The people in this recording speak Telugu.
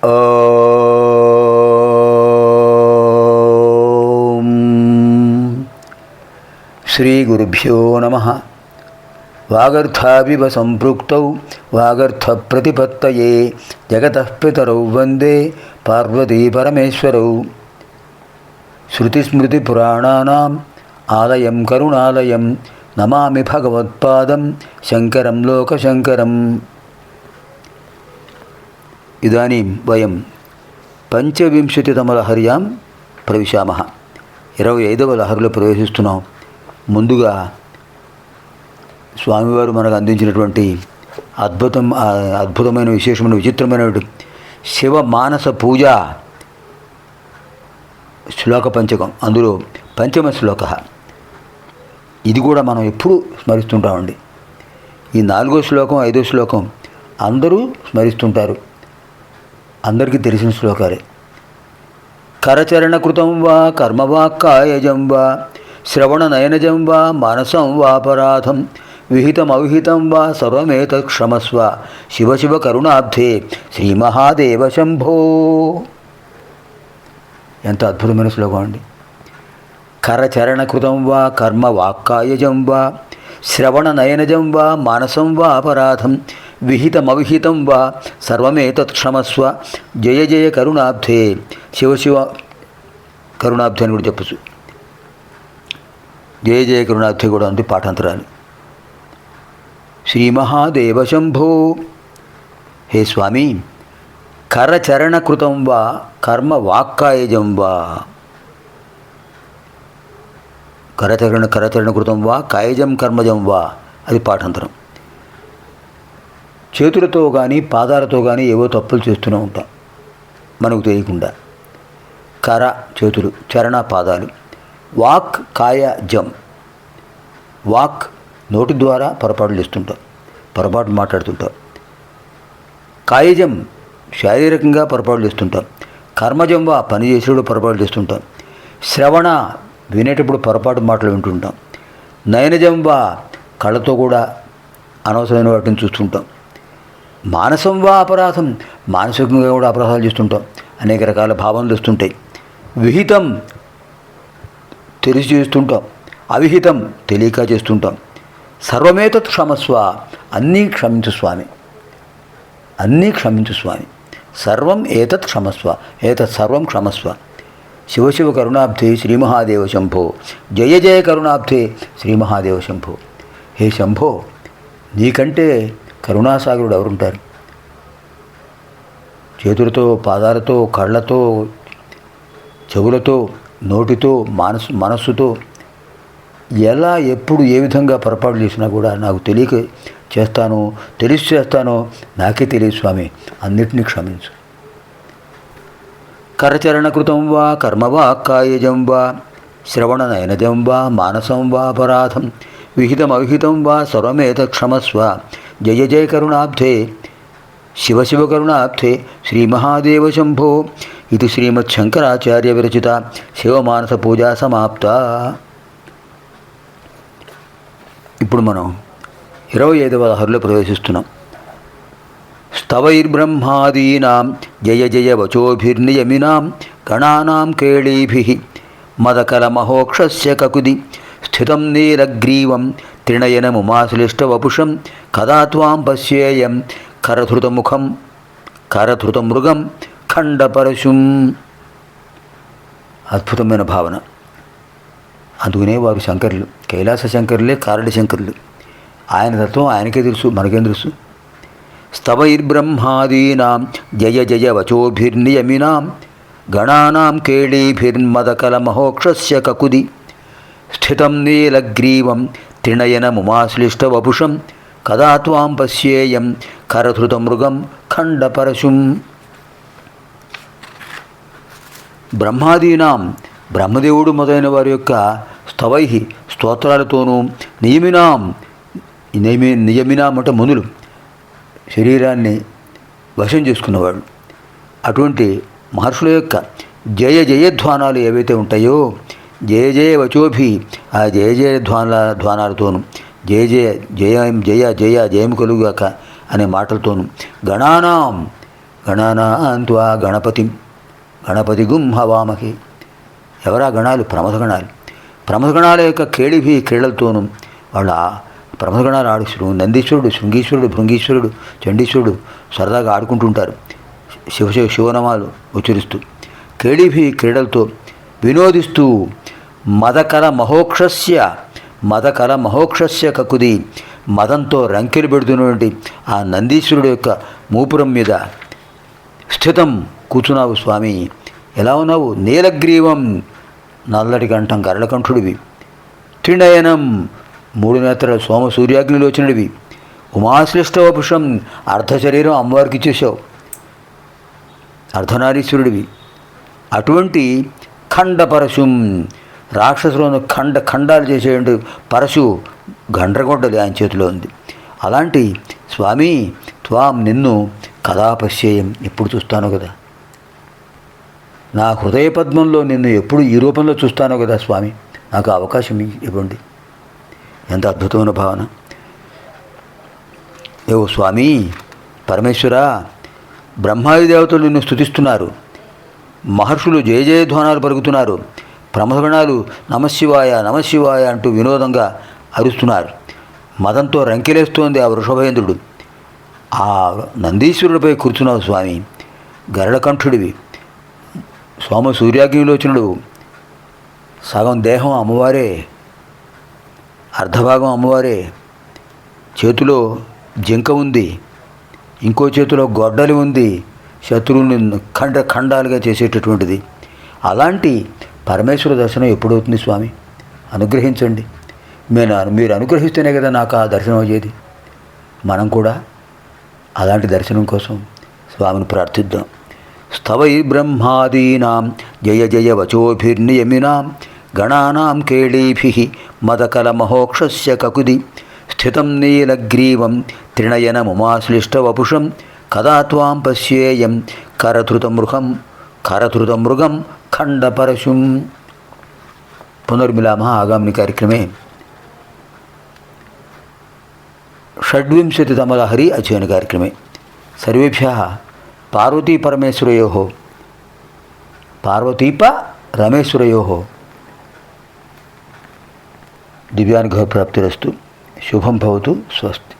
ఓం శ్రీ గురుభ్యో నమః. వాగర్థావివ సంపృక్తౌ వాగర్థ ప్రతిపత్తయే జగతః పితరౌ వందే పార్వతీ పరమేశ్వరౌ. శృతిస్మృతిపురాణానాం ఆలయం కరుణాలయం నమామి భగవత్పాదం శంకరం లోకశంకరం. ఇదానీం వయం పంచవింశతితమ లహర్యాం ప్రవిశామః. 25వ లహరిలో ప్రవేశిస్తున్నాం. ముందుగా స్వామివారు మనకు అందించినటువంటి అద్భుతమైన విశేషమైన విచిత్రమైన శివ మానస పూజ శ్లోక పంచకం, అందులో పంచమ శ్లోక. ఇది కూడా మనం ఎప్పుడూ స్మరిస్తుంటామండి. ఈ 4వ శ్లోకం 5వ శ్లోకం అందరూ స్మరిస్తుంటారు, అందరికీ తెలిసిన శ్లోకాలే. కరచరణకృతం వా కర్మవాక్కాయజం వా శ్రవణనయనజం వా మానసం వాపరాధం విహితమవిహితం వా సర్వమేతత్ క్షమస్వ శివ శివ కరుణాబ్ధే శ్రీ మహాదేవ శంభో. ఎంత అద్భుతమైన శ్లోకం అండి. కరచరణకృతం వా కర్మవాక్కాయజం వా శ్రవణనయనజం వా మానసం వా అపరాధం విహితమవిహితం వా సర్వమేతత్ క్షమస్వ జయ జయ కరుణాబ్ధే శివ శివ కరుణాబ్ధి అని కూడా చెప్పచ్చు. జయ జయ కరుణాబ్ధి కూడా ఉంది పాఠాంతరాలు. శ్రీ మహాదేవ శంభో. హే స్వామి, కరచరణకృతం వా కర్మవాక్కాయజం వా కరచరణకృతం వా కాయజం కర్మజం వా, అది పాఠాంతరం. చేతులతో కానీ పాదాలతో కానీ ఏవో తప్పులు చేస్తూనే ఉంటాం మనకు తెలియకుండా. కర చేతులు, చరణ పాదాలు. వాక్ కాయ జం. వాక్ నోటి ద్వారా పొరపాట్లు చేస్తుంటాం, పొరపాటు మాట్లాడుతుంటాం. కాయజం శారీరకంగా పొరపాటు చేస్తుంటాం. కర్మజం వా పని చేసేటప్పుడు పొరపాటు చేస్తుంటాం. శ్రవణ వినేటప్పుడు పొరపాటు మాటలు వింటుంటాం. నయనజం వా కళ్ళతో కూడా అనవసరమైన వాటిని చూస్తుంటాం. మానసం వా అపరాధం మానసికంగా కూడా అపరాధాలు చేస్తుంటాం, అనేక రకాల భావనలు వస్తుంటాయి. విహితం తెలిసి చేస్తుంటాం, అవిహితం తెలియక చేస్తుంటాం. సర్వమేతత్ క్షమస్వ అన్నీ క్షమించు స్వామి, అన్నీ క్షమించు స్వామి. సర్వం ఏతత్ క్షమస్వ ఏతత్ సర్వం క్షమస్వ. శివ శివ కరుణాబ్ధే శ్రీ మహాదేవ శంభో. జయ జయ కరుణాబ్ధే శ్రీ మహాదేవ శంభో. హే శంభో, నీకంటే కరుణాసాగరుడు ఎవరుంటారు? చేతులతో పాదాలతో కళ్ళతో చెవులతో నోటితో మనస్సుతో ఎలా ఎప్పుడు ఏ విధంగా పొరపాటు చేసినా కూడా నాకు తెలియక చేస్తానో తెలిసి చేస్తానో నాకే తెలియదు స్వామి, అన్నిటినీ క్షమించు. కరచరణకృతం వా కర్మవాక్కాయజం వా శ్రవణనయనజం వా మానసం వా అపరాధం విహితమవిహితం వా సర్వమేతత్ క్షమస్వ జయ జయ కరుణాబ్ధే శివ శివ కరుణాబ్ధే శ్రీ మహాదేవ శంభో. ఇది శ్రీమచ్చంకరాచార్య విరచిత శివమానస పూజా సమాప్త. ఇప్పుడు మనం 25వ లహరిలో ప్రవేశిస్తున్నాం. స్తవైర్బ్రహ్మాదీనాం జయ జయ వచోభిర్నియమినాం గణానాం కేళీభిః మదకలమహోక్షస్య కకుది స్థితం నీలగ్రీవం త్రినయనముమాశ్లిష్టవపుషం కదా త్వాం పశ్యేయం కరధృతమృగం ఖండపరశుం. అద్భుతమైన భావన. అందుకనే వారు శంకరులు, కైలాస శంకరులే కారడి శంకరులు. ఆయన తత్వం ఆయనకే తెలుసు, మనకేం తెలుసు. స్తవైర్బ్రహ్మాదీనాం జయ జయ వచోభిర్నియమినాం గణానాం కేళీభిర్మదకలమహోక్షస్య కకుది స్థితం నీలగ్రీవం త్రినయనముమాశ్లిష్టవపుషం కదా త్వాం పశ్యేయం కరధృతమృగం ఖండపరశుం. బ్రహ్మాదీనాం బ్రహ్మదేవుడు మొదలైన వారి యొక్క స్తవై స్తోత్రాలతోనూ నియమినాం అంటే మునులు, శరీరాన్ని వశం చేసుకున్నవాడు. అటువంటి మహర్షుల యొక్క జయ జయధ్వానాలు ఏవైతే ఉంటాయో, జయ జయ వచోభి ఆ జయ జయ ధ్వానాలతోనూ జయ జయ జయ జయ జయ జయము కలుగాక అనే మాటలతోనూ గణానాం గణానాన్త్వా గణపతి గుం హవామహే. ఎవరా గణాలు? ప్రమథగణాలు. ప్రమథగణాల యొక్క కేళిభి క్రీడలతోనూ వాళ్ళ ప్రమథగణాలు ఆడిస్తూ నందీశ్వరుడు, శృంగీశ్వరుడు, భృంగీశ్వరుడు, చండీశ్వరుడు సరదాగా ఆడుకుంటుంటారు శివనామాలు ఉచ్చరిస్తూ. కేళిభి క్రీడలతో వినోదిస్తూ మదకల మహోక్షస్య కకుది, మదంతో రంకెలు పెడుతున్నటువంటి ఆ నందీశ్వరుడు యొక్క మూపురం మీద స్థితం కూర్చున్నావు స్వామి. ఎలా ఉన్నావు? నీలగ్రీవం, నల్లటి కంఠం గరళకంఠుడివి. త్రినయనం, 3 నేత్రాలు సోమ సూర్యాగ్నిలోచనుడివి. ఉమాశ్లిష్టవపుషం, అర్ధ శరీరం అమ్మవారికి ఇచ్చేసావు, అర్ధనారీశ్వరుడివి. అటువంటి ఖండపరశుం, రాక్షసులను ఖండాలు చేసేటువంటి పరశు గండ్రగొడ్డలి ఆయన చేతిలో ఉంది. అలాంటి స్వామి త్వాం, నిన్ను కదా పశ్యేయం, ఎప్పుడు చూస్తానో కదా, నా హృదయ పద్మంలో నిన్ను ఎప్పుడు ఈ రూపంలో చూస్తానో కదా స్వామి, నాకు అవకాశం ఇవ్వండి. ఎంత అద్భుతమైన భావన. ఏవో స్వామి పరమేశ్వర, బ్రహ్మాది దేవతలు నిన్ను స్తుతిస్తున్నారు, మహర్షులు జయ జయధ్వానాలు పలుకుతున్నారు, ప్రమథగణాలు నమశివాయ నమశివాయ అంటూ వినోదంగా అరుస్తున్నారు. మదంతో రంకెలేస్తోంది ఆ వృషభేంద్రుడు. ఆ నందీశ్వరుడిపై కూర్చున్నావు స్వామి, గరళకంఠుడివి, సోమ సూర్యాగ్నిలోచనుడు. సగం దేహం అమ్మవారే, అర్ధభాగం అమ్మవారే. చేతిలో జింక ఉంది, ఇంకో చేతిలో గొడ్డలి ఉంది, శత్రువుని ఖండాలుగా చేసేటటువంటిది. అలాంటి పరమేశ్వర దర్శనం ఎప్పుడవుతుంది స్వామి? అనుగ్రహించండి. మీరు అనుగ్రహిస్తేనే కదా నాకు ఆ దర్శనం అయ్యేది. మనం కూడా అలాంటి దర్శనం కోసం స్వామిని ప్రార్థిద్దాం. స్తవై బ్రహ్మాదీనాం జయ జయ వచోభిర్నియమినాం గణానాం కేళీభిః మదకల మహోక్షస్య కకుది స్థితం నీలగ్రీవం త్రినయనముమాశ్లిష్టవపుషం కదా త్వాం పశ్యేయం కరధృతమృగం ఖండపరశుం. పునర్మిలామः आगामिनि कार्यक्रमे. षड्विंशतितमलहरि अध्ययन कार्यक्रमे. सर्वेभ्यः पार्वतीपरमेश्वरयोः दिव्यानुग्रहप्राप्तिरस्तु. शुभं भवतु. स्वस्ति.